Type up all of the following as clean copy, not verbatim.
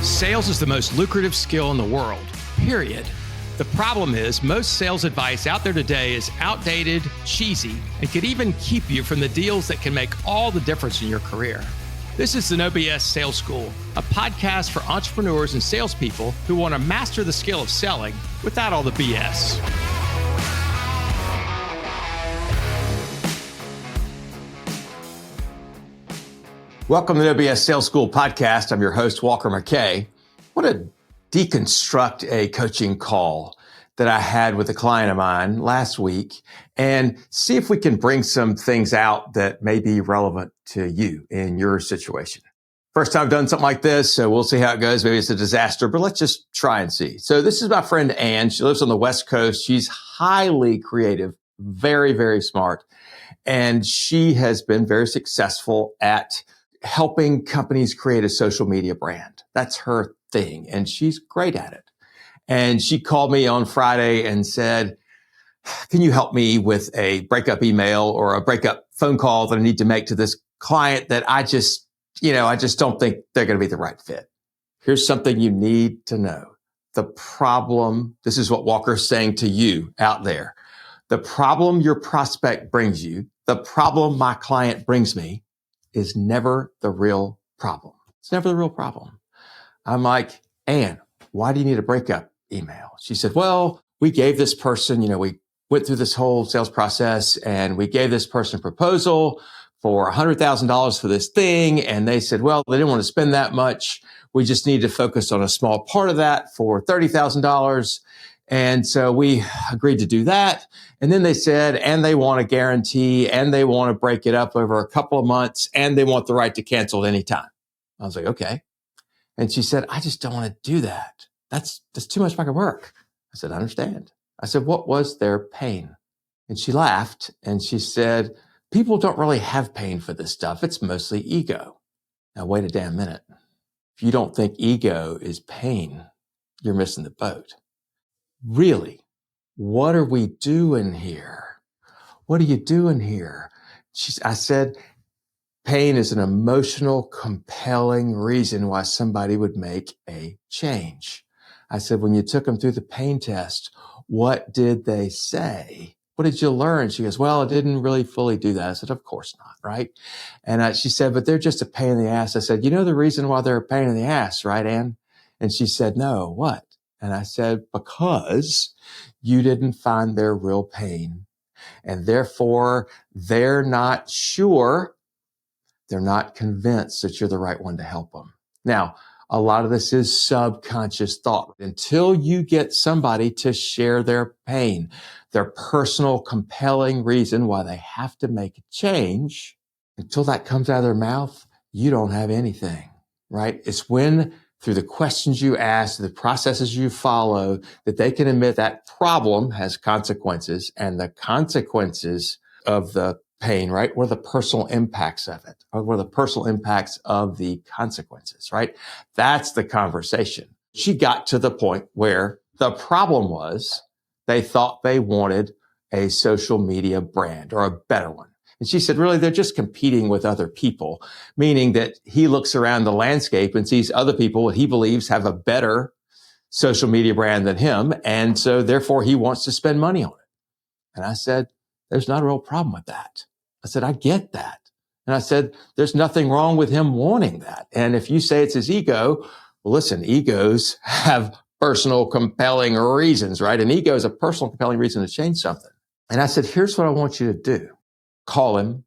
Sales is the most lucrative skill in the world, period. The problem is most sales advice out there today is outdated, cheesy, and could even keep you from the deals that can make all the difference in your career. This is the No BS Sales School, a podcast for entrepreneurs and salespeople who want to master the skill of selling without all the BS. Welcome to the No BS Sales School podcast. I'm your host, Walker McKay. I want to deconstruct a coaching call that I had with a client of mine last week and see if we can bring some things out that may be relevant to you in your situation. First time I've done something like this, so we'll see how it goes. Maybe it's a disaster, but let's just try and see. So this is my friend Ann. She lives on the West Coast. She's highly creative, very, very smart, and she has been very successful at helping companies create a social media brand. That's her thing, and she's great at it. And she called me on Friday and said, can you help me with a breakup email or a breakup phone call that I need to make to this client that I just don't think they're going to be the right fit. Here's something you need to know. The problem, this is what Walker's saying to you out there. The problem your prospect brings you, the problem my client brings me, is never the real problem. It's never the real problem. I'm like, Ann, why do you need a breakup email? She said, well, we gave this person, we went through this whole sales process and we gave this person a proposal for $100,000 for this thing. And they said, well, they didn't want to spend that much. We just needed to focus on a small part of that for $30,000. And so we agreed to do that. And then they said, and they want a guarantee and they want to break it up over a couple of months and they want the right to cancel at any time. I was like, okay. And she said, I just don't want to do that. That's too much fucking work. I said, I understand. I said, what was their pain? And she laughed and she said, people don't really have pain for this stuff. It's mostly ego. Now, wait a damn minute. If you don't think ego is pain, you're missing the boat. Really, what are we doing here? What are you doing here? I said, pain is an emotional, compelling reason why somebody would make a change. I said, when you took them through the pain test, what did they say? What did you learn? She goes, well, I didn't really fully do that. I said, of course not, right? And she said, but they're just a pain in the ass. I said, you know the reason why they're a pain in the ass, right, Ann? And she said, no, what? And I said, because you didn't find their real pain. And therefore, they're not sure, they're not convinced that you're the right one to help them. Now, a lot of this is subconscious thought. Until you get somebody to share their pain, their personal, compelling reason why they have to make a change, until that comes out of their mouth, you don't have anything, right? It's when through the questions you ask, the processes you follow, that they can admit that problem has consequences and the consequences of the pain, right? What are the personal impacts of it? Or what are the personal impacts of the consequences, right? That's the conversation. She got to the point where the problem was they thought they wanted a social media brand or a better one. And she said, really, they're just competing with other people, meaning that he looks around the landscape and sees other people what he believes have a better social media brand than him. And so therefore he wants to spend money on it. And I said, there's not a real problem with that. I said, I get that. And I said, there's nothing wrong with him wanting that. And if you say it's his ego, well, listen, egos have personal compelling reasons, right? An ego is a personal compelling reason to change something. And I said, here's what I want you to do. Call him,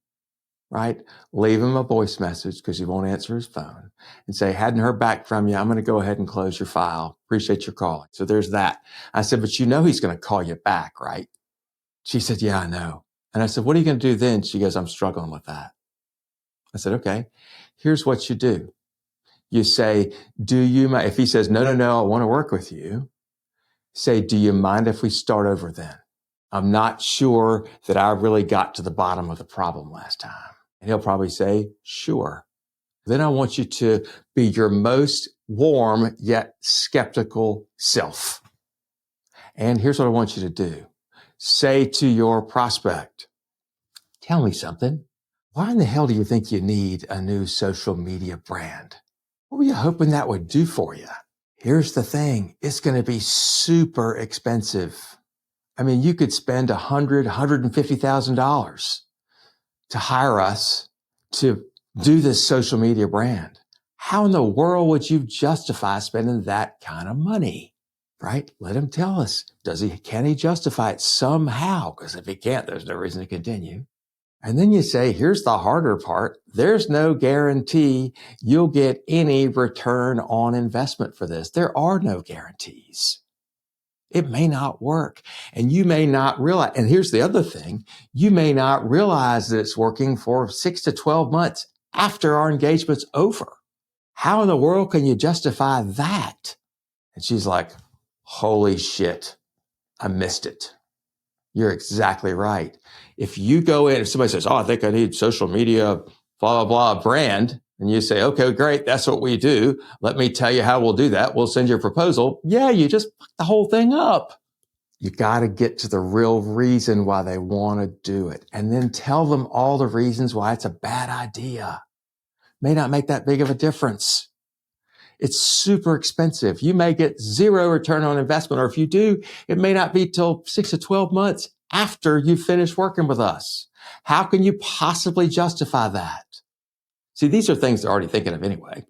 right? Leave him a voice message because he won't answer his phone and say, hadn't heard back from you. I'm going to go ahead and close your file. Appreciate your calling. So there's that. I said, but you know he's going to call you back, right? She said, yeah, I know. And I said, what are you going to do then? She goes, I'm struggling with that. I said, okay, here's what you do. You say, do you mind? If he says, no, I want to work with you, say, do you mind if we start over then? I'm not sure that I really got to the bottom of the problem last time. And he'll probably say, sure. Then I want you to be your most warm yet skeptical self. And here's what I want you to do. Say to your prospect, tell me something. Why in the hell do you think you need a new social media brand? What were you hoping that would do for you? Here's the thing. It's going to be super expensive. I mean, you could spend $100,000, $150,000 to hire us to do this social media brand. How in the world would you justify spending that kind of money? Right? Let him tell us. Can he justify it somehow? Because if he can't, there's no reason to continue. And then you say, here's the harder part. There's no guarantee you'll get any return on investment for this. There are no guarantees. It may not work. And you may not realize, and here's the other thing, you may not realize that it's working for 6 to 12 months after our engagement's over. How in the world can you justify that? And she's like, holy shit, I missed it. You're exactly right. If you go in, if somebody says, I think I need social media, blah, blah, blah, brand, and you say, okay, great, that's what we do. Let me tell you how we'll do that. We'll send you a proposal. Yeah, you just fucked the whole thing up. You got to get to the real reason why they want to do it. And then tell them all the reasons why it's a bad idea. May not make that big of a difference. It's super expensive. You may get zero return on investment, or if you do, it may not be till 6 to 12 months after you finish working with us. How can you possibly justify that? See, these are things they're already thinking of anyway,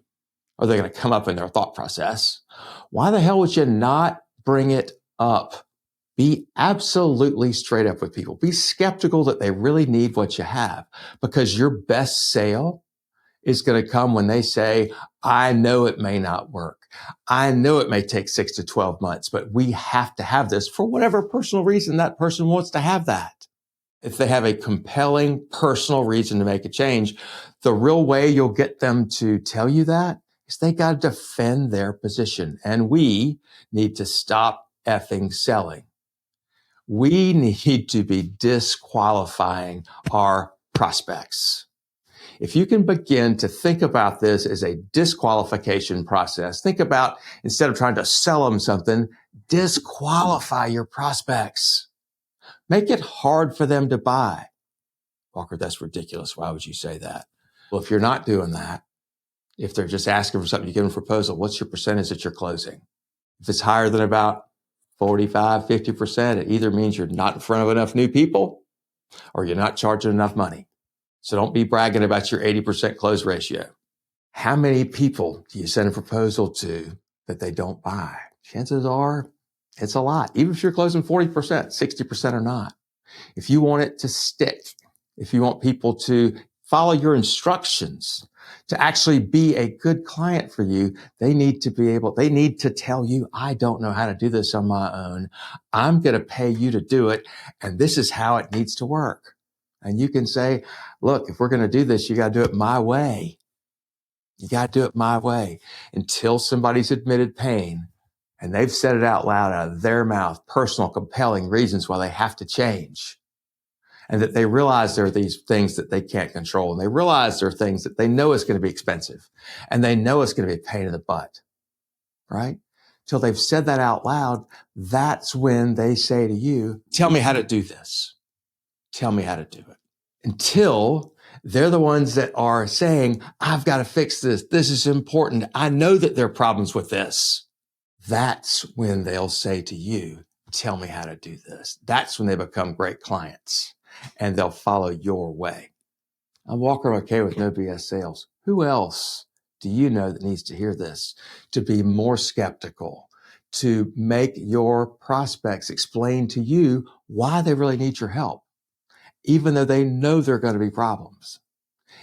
or they're going to come up in their thought process. Why the hell would you not bring it up? Be absolutely straight up with people. Be skeptical that they really need what you have, because your best sale is going to come when they say, I know it may not work. I know it may take 6 to 12 months, but we have to have this for whatever personal reason that person wants to have that. If they have a compelling personal reason to make a change, the real way you'll get them to tell you that is they got to defend their position. And we need to stop effing selling. We need to be disqualifying our prospects. If you can begin to think about this as a disqualification process, think about, instead of trying to sell them something, disqualify your prospects. Make it hard for them to buy. Walker, that's ridiculous. Why would you say that? Well, if you're not doing that, if they're just asking for something, you give them a proposal, what's your percentage that you're closing? If it's higher than about 45, 50%, it either means you're not in front of enough new people or you're not charging enough money. So don't be bragging about your 80% close ratio. How many people do you send a proposal to that they don't buy? Chances are it's a lot. Even if you're closing 40%, 60% or not. If you want it to stick, if you want people to follow your instructions, to actually be a good client for you, they need to tell you, I don't know how to do this on my own. I'm going to pay you to do it. And this is how it needs to work. And you can say, look, if we're going to do this, you got to do it my way. You got to do it my way until somebody's admitted pain and they've said it out loud out of their mouth, personal, compelling reasons why they have to change. And that they realize there are these things that they can't control. And they realize there are things that they know is going to be expensive and they know it's going to be a pain in the butt, right? Till they've said that out loud, that's when they say to you, tell me how to do this. Tell me how to do it. Until they're the ones that are saying, I've got to fix this. This is important. I know that there are problems with this. That's when they'll say to you, tell me how to do this. That's when they become great clients and they'll follow your way. I'm Walker McKay with No BS Sales. Who else do you know that needs to hear this to be more skeptical, to make your prospects explain to you why they really need your help? Even though they know there are going to be problems.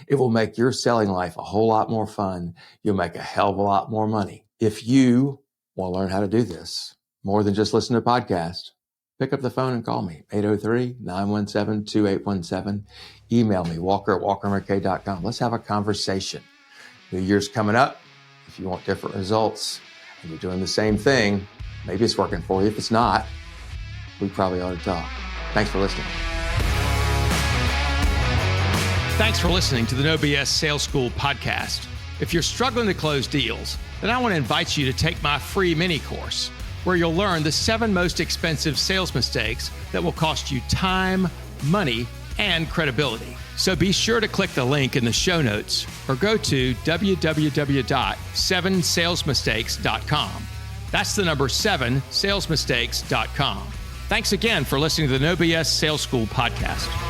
It will make your selling life a whole lot more fun. You'll make a hell of a lot more money. If you want to learn how to do this, more than just listen to a podcast, pick up the phone and call me, 803-917-2817. Email me, walker@walkermckay.com. Let's have a conversation. New Year's coming up. If you want different results and you're doing the same thing, maybe it's working for you. If it's not, we probably ought to talk. Thanks for listening. Thanks for listening to the No BS Sales School podcast. If you're struggling to close deals, then I want to invite you to take my free mini course, where you'll learn the 7 most expensive sales mistakes that will cost you time, money, and credibility. So be sure to click the link in the show notes or go to www.7salesmistakes.com. That's the number 7salesmistakes.com. Thanks again for listening to the No BS Sales School podcast.